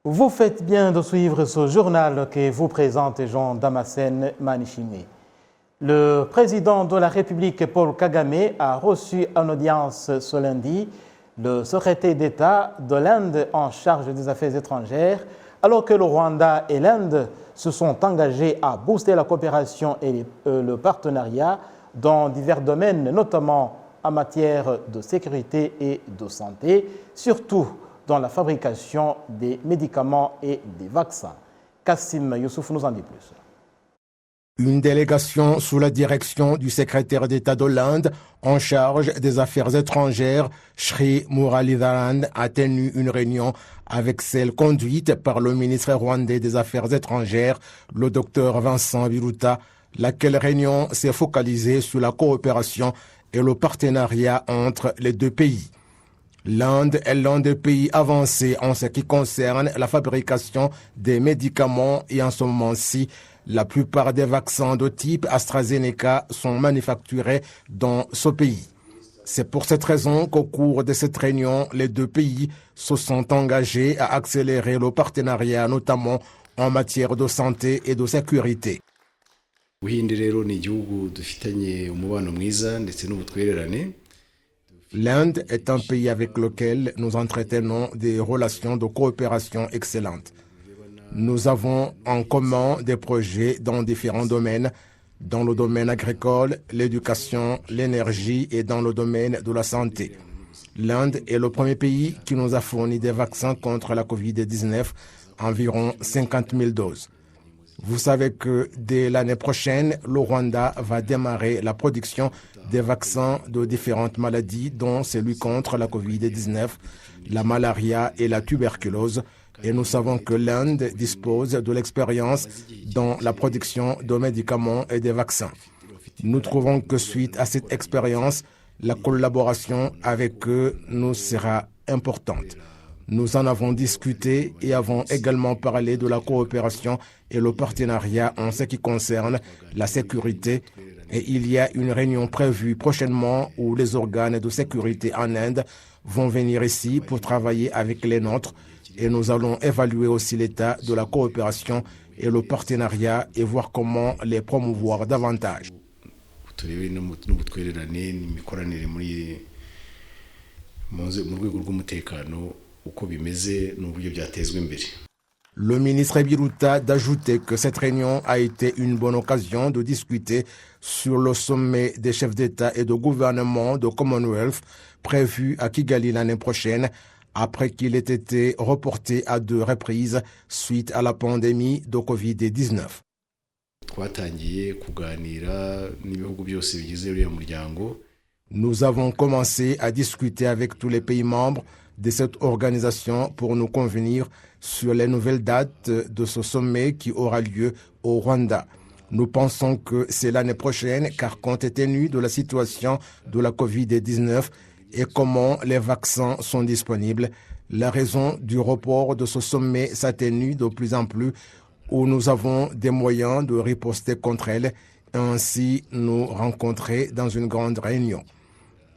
Vous faites bien de suivre ce journal que vous présente Jean Damascène Manichimé. Le président de la République, Paul Kagame, a reçu en audience ce lundi le secrétaire d'État de l'Inde en charge des affaires étrangères, alors que le Rwanda et l'Inde se sont engagés à booster la coopération et le partenariat dans divers domaines, notamment en matière de sécurité et de santé, surtout dans la fabrication des médicaments et des vaccins. Kassim Youssouf nous en dit plus. Une délégation sous la direction du secrétaire d'État de l'Inde en charge des affaires étrangères, Shri Muralidharan, a tenu une réunion avec celle conduite par le ministre rwandais des Affaires étrangères, le docteur Vincent Biruta. Laquelle réunion s'est focalisée sur la coopération et le partenariat entre les deux pays. L'Inde est l'un des pays avancés en ce qui concerne la fabrication des médicaments et en ce moment-ci, la plupart des vaccins de type AstraZeneca sont manufacturés dans ce pays. C'est pour cette raison qu'au cours de cette réunion, les deux pays se sont engagés à accélérer le partenariat, notamment en matière de santé et de sécurité. L'Inde est un pays avec lequel nous entretenons des relations de coopération excellentes. Nous avons en commun des projets dans différents domaines, dans le domaine agricole, l'éducation, l'énergie et dans le domaine de la santé. L'Inde est le premier pays qui nous a fourni des vaccins contre la COVID-19, environ 50 000 doses. Vous savez que dès l'année prochaine, le Rwanda va démarrer la production des vaccins de différentes maladies, dont celui contre la COVID-19, la malaria et la tuberculose. Et nous savons que l'Inde dispose de l'expérience dans la production de médicaments et des vaccins. Nous trouvons que suite à cette expérience, la collaboration avec eux nous sera importante. Nous en avons discuté et avons également parlé de la coopération et le partenariat en ce qui concerne la sécurité. Et il y a une réunion prévue prochainement où les organes de sécurité en Inde vont venir ici pour travailler avec les nôtres. Et nous allons évaluer aussi l'état de la coopération et le partenariat et voir comment les promouvoir davantage. Le ministre Biruta d'ajouter que cette réunion a été une bonne occasion de discuter sur le sommet des chefs d'État et de gouvernement de Commonwealth prévu à Kigali l'année prochaine, après qu'il ait été reporté à 2 reprises suite à la pandémie de COVID-19. Nous avons commencé à discuter avec tous les pays membres de cette organisation pour nous convenir sur les nouvelles dates de ce sommet qui aura lieu au Rwanda. Nous pensons que c'est l'année prochaine car compte tenu de la situation de la COVID-19 et comment les vaccins sont disponibles, la raison du report de ce sommet s'atténue de plus en plus où nous avons des moyens de riposter contre elle et ainsi nous rencontrer dans une grande réunion.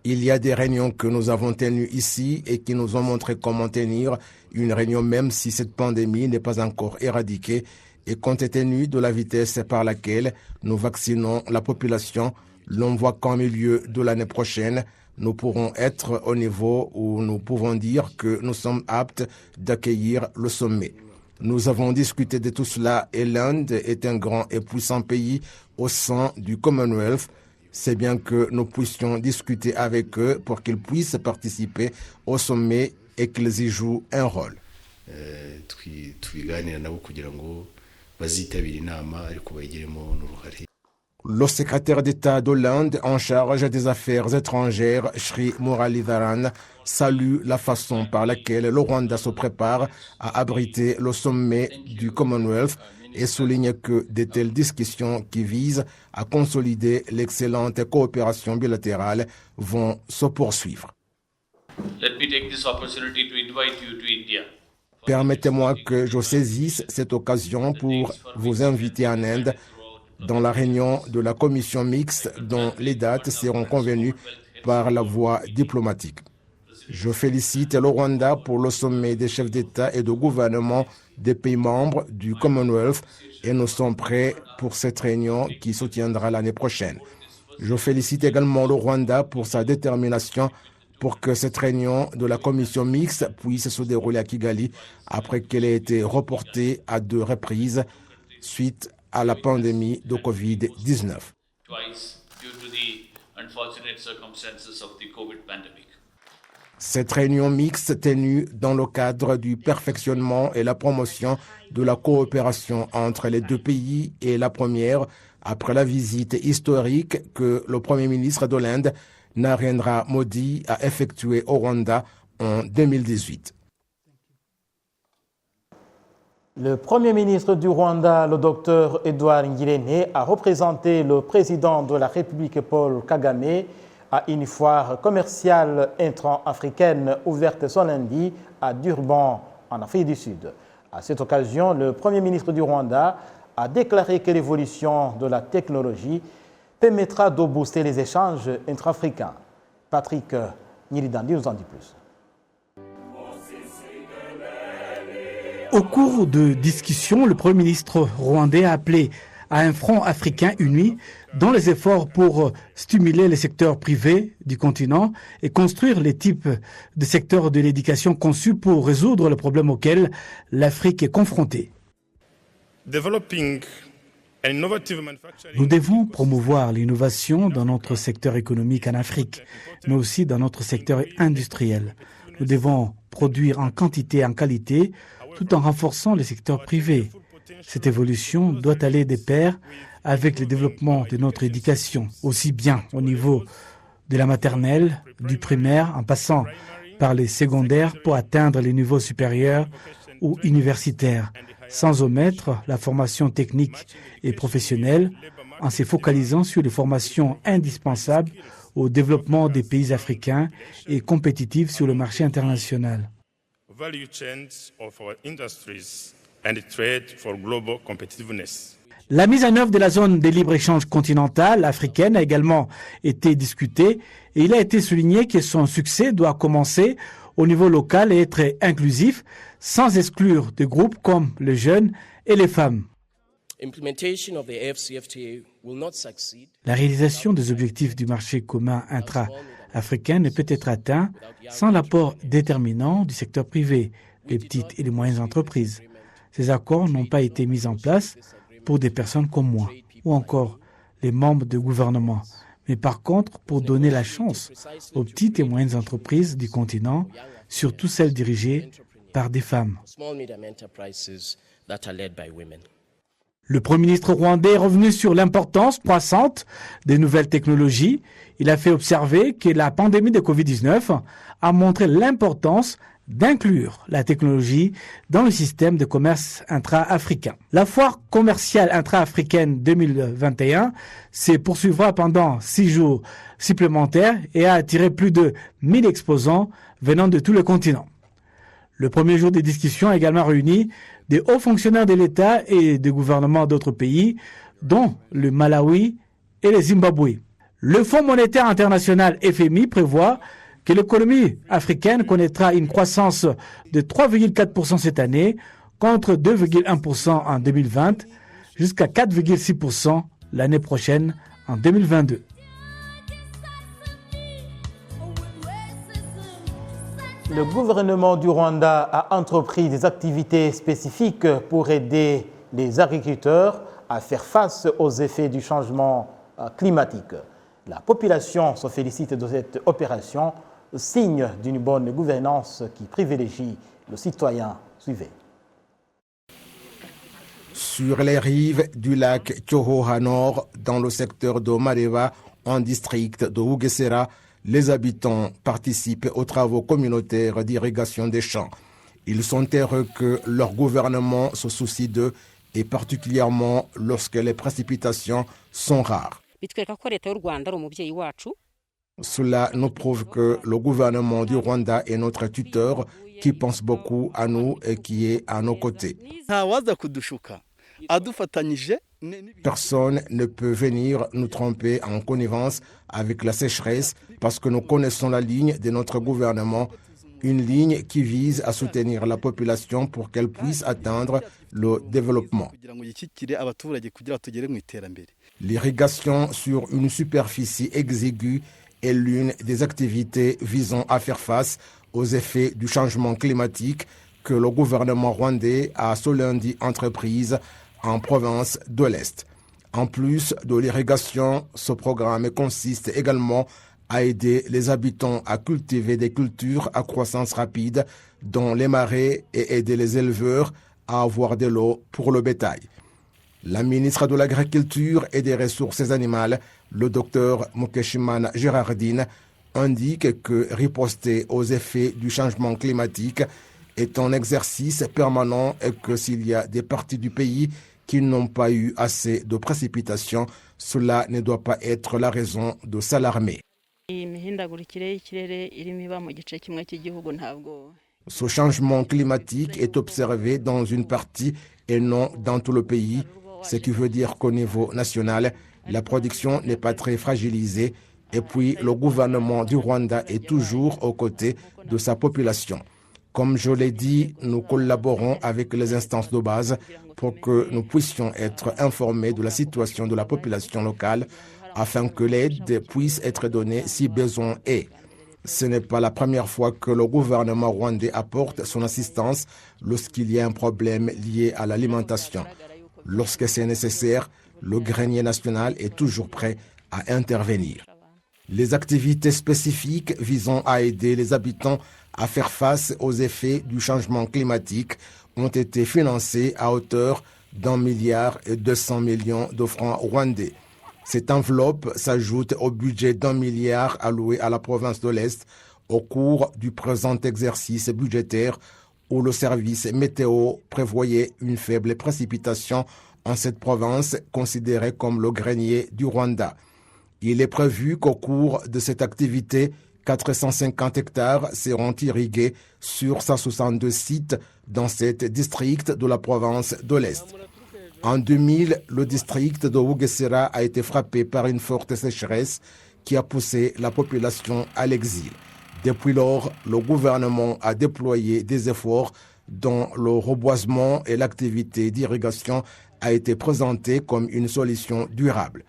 Il y a des réunions que nous avons tenues ici et qui nous ont montré comment tenir une réunion même si cette pandémie n'est pas encore éradiquée et compte tenu de la vitesse par laquelle nous vaccinons la population, l'on voit qu'en milieu de l'année prochaine, nous pourrons être au niveau où nous pouvons dire que nous sommes aptes d'accueillir le sommet. Nous avons discuté de tout cela et l'Inde est un grand et puissant pays au sein du Commonwealth. C'est bien que nous puissions discuter avec eux pour qu'ils puissent participer au sommet et qu'ils y jouent un rôle. Le secrétaire d'État de l'Inde en charge des affaires étrangères, Shri Muralidharan, salue la façon par laquelle le Rwanda se prépare à abriter le sommet du Commonwealth et souligne que de telles discussions qui visent à consolider l'excellente coopération bilatérale vont se poursuivre. Permettez-moi que je saisisse cette occasion pour vous inviter en Inde dans la réunion de la commission mixte dont les dates seront convenues par la voie diplomatique. Je félicite le Rwanda pour le sommet des chefs d'État et de gouvernement des pays membres du Commonwealth et nous sommes prêts pour cette réunion qui se tiendra l'année prochaine. Je félicite également le Rwanda pour sa détermination pour que cette réunion de la commission mixte puisse se dérouler à Kigali après qu'elle ait été reportée à 2 reprises suite à la pandémie de Covid-19. Cette réunion mixte tenue dans le cadre du perfectionnement et la promotion de la coopération entre les 2 pays est la première après la visite historique que le Premier ministre de l'Inde, Narendra Modi, a effectuée au Rwanda en 2018. Le Premier ministre du Rwanda, le Dr Edouard Ngirente, a représenté le président de la République Paul Kagame à une foire commerciale intra-africaine ouverte ce lundi à Durban, en Afrique du Sud. À cette occasion, le Premier ministre du Rwanda a déclaré que l'évolution de la technologie permettra de booster les échanges intra-africains. Patrick Nyiridandi nous en dit plus. Au cours de discussions, le Premier ministre rwandais a appelé à un front africain uni dans les efforts pour stimuler les secteurs privés du continent et construire les types de secteurs de l'éducation conçus pour résoudre les problèmes auxquels l'Afrique est confrontée. Nous devons promouvoir l'innovation dans notre secteur économique en Afrique, mais aussi dans notre secteur industriel. Nous devons produire en quantité et en qualité, tout en renforçant le secteur privé. Cette évolution doit aller de pair avec le développement de notre éducation, aussi bien au niveau de la maternelle, du primaire, en passant par les secondaires pour atteindre les niveaux supérieurs ou universitaires, sans omettre la formation technique et professionnelle, en se focalisant sur les formations indispensables au développement des pays africains et compétitifs sur le marché international. La mise en œuvre de la zone de libre-échange continentale africaine a également été discutée et il a été souligné que son succès doit commencer au niveau local et être inclusif, sans exclure des groupes comme les jeunes et les femmes. La réalisation des objectifs du marché commun intra-africain ne peut être atteinte sans l'apport déterminant du secteur privé, les petites et les moyennes entreprises. Ces accords n'ont pas été mis en place pour des personnes comme moi ou encore les membres du gouvernement, mais par contre pour donner la chance aux petites et moyennes entreprises du continent, surtout celles dirigées par des femmes. Le Premier ministre rwandais est revenu sur l'importance croissante des nouvelles technologies. Il a fait observer que la pandémie de Covid-19 a montré l'importance d'inclure la technologie dans le système de commerce intra-africain. La foire commerciale intra-africaine 2021 se poursuivra pendant 6 jours supplémentaires et a attiré plus de 1000 exposants venant de tout le continent. Le premier jour des discussions a également réuni des hauts fonctionnaires de l'État et des gouvernements d'autres pays, dont le Malawi et le Zimbabwe. Le Fonds monétaire international FMI prévoit que l'économie africaine connaîtra une croissance de 3,4% cette année, contre 2,1% en 2020, jusqu'à 4,6% l'année prochaine, en 2022. Le gouvernement du Rwanda a entrepris des activités spécifiques pour aider les agriculteurs à faire face aux effets du changement climatique. La population se félicite de cette opération, signe d'une bonne gouvernance qui privilégie le citoyen. Suivez. Sur les rives du lac Cyohoha Nord, dans le secteur de Mareva, en district de Bugesera, les habitants participent aux travaux communautaires d'irrigation des champs. Ils sont heureux que leur gouvernement se soucie d'eux, et particulièrement lorsque les précipitations sont rares. Cela nous prouve que le gouvernement du Rwanda est notre tuteur, qui pense beaucoup à nous et qui est à nos côtés. Personne ne peut venir nous tromper en connivence avec la sécheresse parce que nous connaissons la ligne de notre gouvernement, une ligne qui vise à soutenir la population pour qu'elle puisse atteindre le développement. L'irrigation sur une superficie exiguë est l'une des activités visant à faire face aux effets du changement climatique que le gouvernement rwandais a ce lundi entreprise en province de l'Est. En plus de l'irrigation, ce programme consiste également à aider les habitants à cultiver des cultures à croissance rapide dans les marais et aider les éleveurs à avoir de l'eau pour le bétail. La ministre de l'Agriculture et des Ressources animales, le docteur Mukeshimana Gérardine, indique que riposter aux effets du changement climatique est un exercice permanent et que s'il y a des parties du pays qui n'ont pas eu assez de précipitations, cela ne doit pas être la raison de s'alarmer. Ce changement climatique est observé dans une partie et non dans tout le pays, ce qui veut dire qu'au niveau national, la production n'est pas très fragilisée et puis le gouvernement du Rwanda est toujours aux côtés de sa population. Comme je l'ai dit, nous collaborons avec les instances de base pour que nous puissions être informés de la situation de la population locale afin que l'aide puisse être donnée si besoin est. Ce n'est pas la première fois que le gouvernement rwandais apporte son assistance lorsqu'il y a un problème lié à l'alimentation. Lorsque c'est nécessaire, le grenier national est toujours prêt à intervenir. Les activités spécifiques visant à aider les habitants à faire face aux effets du changement climatique ont été financées à hauteur d'1,2 milliard de francs rwandais. Cette enveloppe s'ajoute au budget d'1 milliard alloué à la province de l'Est au cours du présent exercice budgétaire où le service météo prévoyait une faible précipitation en cette province considérée comme le grenier du Rwanda. Il est prévu qu'au cours de cette activité, 450 hectares seront irrigués sur 162 sites dans 7 districts de la province de l'Est. En 2000, le district de Bugesera a été frappé par une forte sécheresse qui a poussé la population à l'exil. Depuis lors, le gouvernement a déployé des efforts dont le reboisement et l'activité d'irrigation a été présenté comme une solution durable.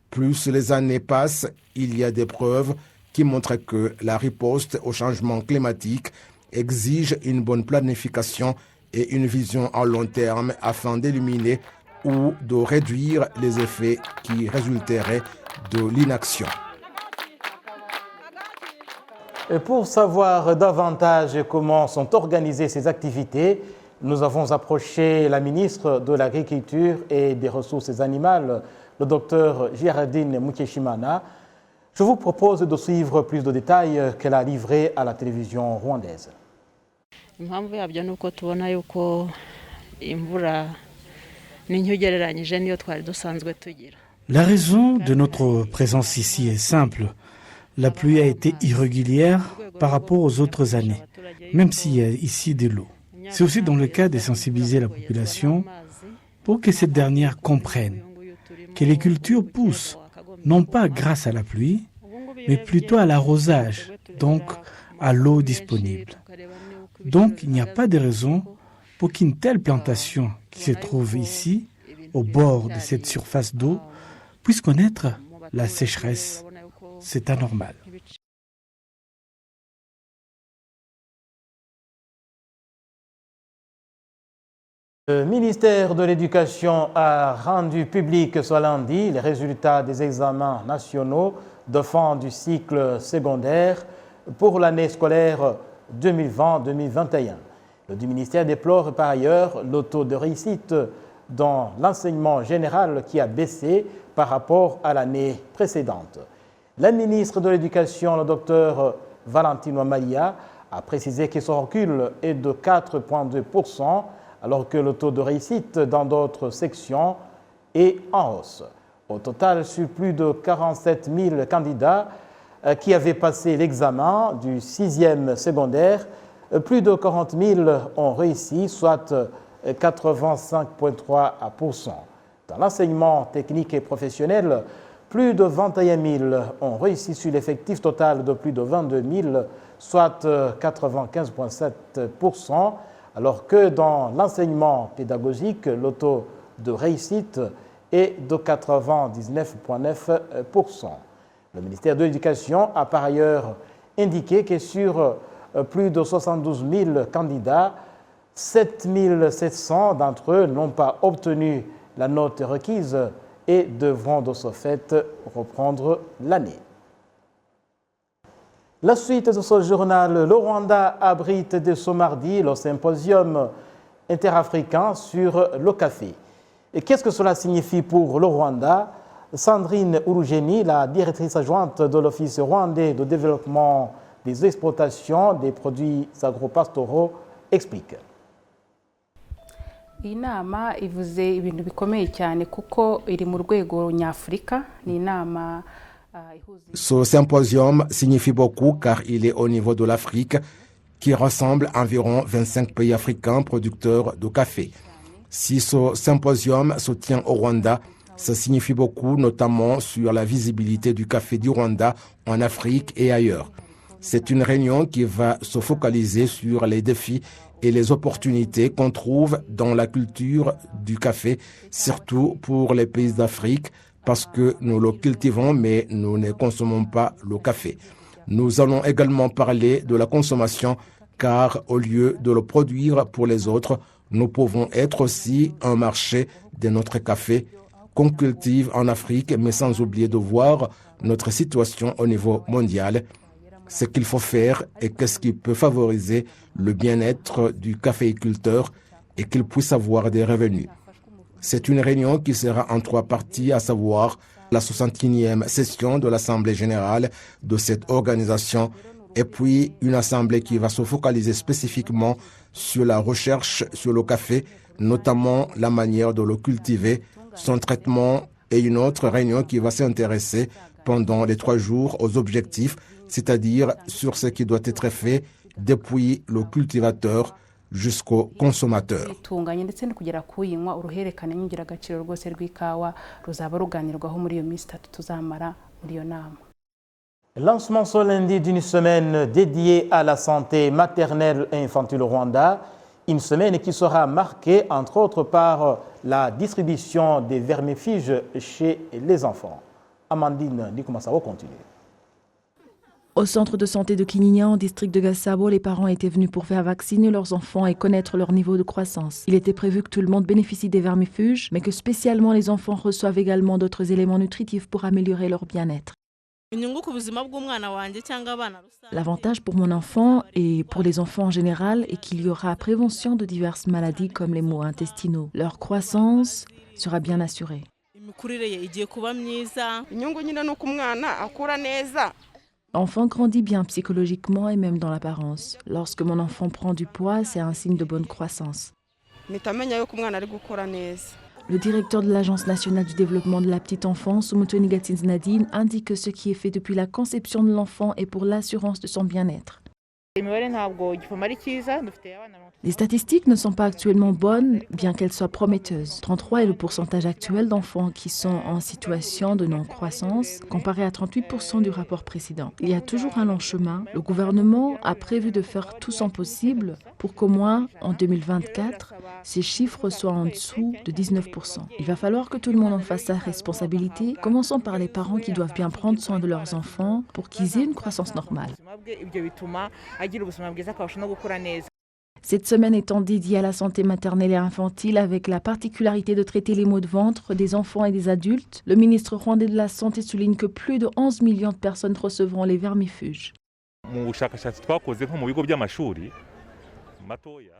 Plus les années passent, il y a des preuves qui montrent que la riposte au changement climatique exige une bonne planification et une vision à long terme afin d'éliminer ou de réduire les effets qui résulteraient de l'inaction. Et pour savoir davantage comment sont organisées ces activités, nous avons approché la ministre de l'Agriculture et des Ressources animales, le docteur Gérardine Mukeshimana. Je vous propose de suivre plus de détails qu'elle a livrés à la télévision rwandaise. La raison de notre présence ici est simple. La pluie a été irrégulière par rapport aux autres années, même s'il y a ici de l'eau. C'est aussi dans le cas de sensibiliser la population pour que cette dernière comprenne que les cultures poussent non pas grâce à la pluie, mais plutôt à l'arrosage, donc à l'eau disponible. Donc il n'y a pas de raison pour qu'une telle plantation qui se trouve ici, au bord de cette surface d'eau, puisse connaître la sécheresse. C'est anormal. Le ministère de l'Éducation a rendu public ce lundi les résultats des examens nationaux de fin du cycle secondaire pour l'année scolaire 2020-2021. Le ministère déplore par ailleurs le taux de réussite dans l'enseignement général qui a baissé par rapport à l'année précédente. La ministre de l'Éducation, le docteur Valentine Ouamalia, a précisé que ce recul est de 4,2%, alors que le taux de réussite dans d'autres sections est en hausse. Au total, sur plus de 47 000 candidats qui avaient passé l'examen du 6e secondaire, plus de 40 000 ont réussi, soit 85,3%. Dans l'enseignement technique et professionnel, plus de 21 000 ont réussi sur l'effectif total de plus de 22 000, soit 95,7%, alors que dans l'enseignement pédagogique, le taux de réussite est de 99,9%. Le ministère de l'Éducation a par ailleurs indiqué que sur plus de 72 000 candidats, 7 700 d'entre eux n'ont pas obtenu la note requise et devront de ce fait reprendre l'année. La suite de ce journal, le Rwanda abrite dès ce mardi le symposium interafricain sur le café. Et qu'est-ce que cela signifie pour le Rwanda? Sandrine Urugeni, la directrice adjointe de l'Office rwandais de développement des exploitations des produits agropastoraux, explique. Iyi nama ivuze ibintu bikomeye cyane kuko iri mu rwego nyafurika ni inama Ce symposium signifie beaucoup car il est au niveau de l'Afrique qui rassemble environ 25 pays africains producteurs de café. Si ce symposium se tient au Rwanda, ça signifie beaucoup notamment sur la visibilité du café du Rwanda en Afrique et ailleurs. C'est une réunion qui va se focaliser sur les défis et les opportunités qu'on trouve dans la culture du café, surtout pour les pays d'Afrique, parce que nous le cultivons, mais nous ne consommons pas le café. Nous allons également parler de la consommation, car au lieu de le produire pour les autres, nous pouvons être aussi un marché de notre café qu'on cultive en Afrique, mais sans oublier de voir notre situation au niveau mondial, ce qu'il faut faire et qu'est-ce qui peut favoriser le bien-être du caféiculteur et qu'il puisse avoir des revenus. C'est une réunion qui sera en 3 parties, à savoir la 61e session de l'Assemblée générale de cette organisation et puis une assemblée qui va se focaliser spécifiquement sur la recherche sur le café, notamment la manière de le cultiver, son traitement et une autre réunion qui va s'intéresser pendant les 3 jours aux objectifs, c'est-à-dire sur ce qui doit être fait depuis le cultivateur jusqu'au consommateur. itunganye ndetse no kugera kuyinywa uruherekane nyingiragaciro rwose rw'ikawa ruzaba ruganirwaho muri iyo minsi 3 tuzamara muri iyo nama. Lancement ce lundi d'une semaine dédiée à la santé maternelle et infantile au Rwanda, une semaine qui sera marquée entre autres par la distribution des vermifuges chez les enfants. Amandine Nikumasabo continue. Au centre de santé de Kinyinya, en district de Gasabo, les parents étaient venus pour faire vacciner leurs enfants et connaître leur niveau de croissance. Il était prévu que tout le monde bénéficie des vermifuges, mais que spécialement les enfants reçoivent également d'autres éléments nutritifs pour améliorer leur bien-être. L'avantage pour mon enfant et pour les enfants en général est qu'il y aura prévention de diverses maladies comme les maux intestinaux. Leur croissance sera bien assurée. L'enfant grandit bien psychologiquement et même dans l'apparence. Lorsque mon enfant prend du poids, c'est un signe de bonne croissance. Le directeur de l'Agence nationale du développement de la petite enfance, Umutoni Gatsinzi Nadine, indique que ce qui est fait depuis la conception de l'enfant est pour l'assurance de son bien-être. Les statistiques ne sont pas actuellement bonnes, bien qu'elles soient prometteuses. 33 est le pourcentage actuel d'enfants qui sont en situation de non-croissance, comparé à 38% du rapport précédent. Il y a toujours un long chemin. Le gouvernement a prévu de faire tout son possible pour qu'au moins, en 2024, ces chiffres soient en dessous de 19%. Il va falloir que tout le monde en fasse sa responsabilité. Commençons par les parents qui doivent bien prendre soin de leurs enfants pour qu'ils aient une croissance normale. Cette semaine étant dédiée à la santé maternelle et infantile avec la particularité de traiter les maux de ventre des enfants et des adultes, le ministre rwandais de la Santé souligne que plus de 11 millions de personnes recevront les vermifuges.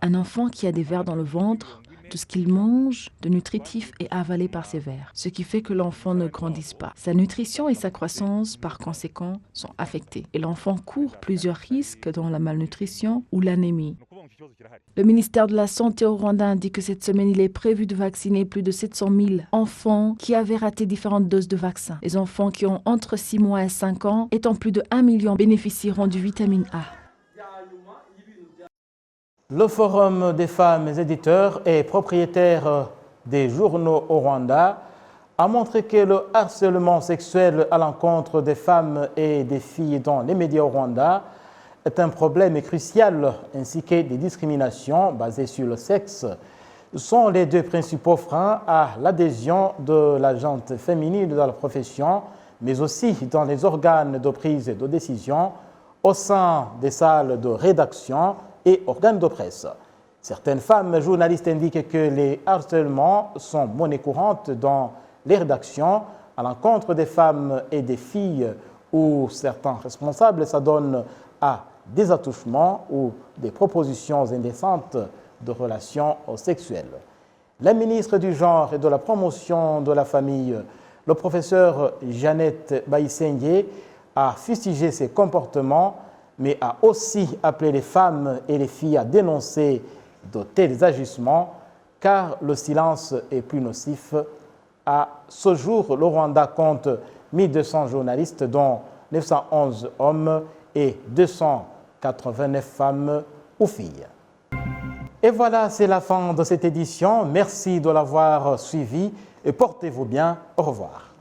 Un enfant qui a des vers dans le ventre, tout ce qu'il mange de nutritif est avalé par ses vers, ce qui fait que l'enfant ne grandisse pas. Sa nutrition et sa croissance, par conséquent, sont affectées. Et l'enfant court plusieurs risques dans la malnutrition ou l'anémie. Le ministère de la Santé au Rwanda indique que cette semaine, il est prévu de vacciner plus de 700 000 enfants qui avaient raté différentes doses de vaccins. Les enfants qui ont entre 6 mois et 5 ans, étant plus de 1 million, bénéficieront du vitamine A. Le Forum des femmes éditeurs et propriétaires des journaux au Rwanda a montré que le harcèlement sexuel à l'encontre des femmes et des filles dans les médias au Rwanda est un problème crucial, ainsi que des discriminations basées sur le sexe sont les deux principaux freins à l'adhésion de la gente féminine dans la profession, mais aussi dans les organes de prise de décision, au sein des salles de rédaction et organes de presse. Certaines femmes journalistes indiquent que les harcèlements sont monnaie courante dans les rédactions à l'encontre des femmes et des filles où certains responsables s'adonnent à des attouchements ou des propositions indécentes de relations sexuelles. La ministre du Genre et de la Promotion de la Famille, le professeur Jeannette Bayisenge, a fustigé ces comportements, mais a aussi appelé les femmes et les filles à dénoncer de tels agissements, car le silence est plus nocif. À ce jour, le Rwanda compte 1200 journalistes, dont 911 hommes et 289 femmes ou filles. Et voilà, c'est la fin de cette édition. Merci de l'avoir suivi et portez-vous bien. Au revoir.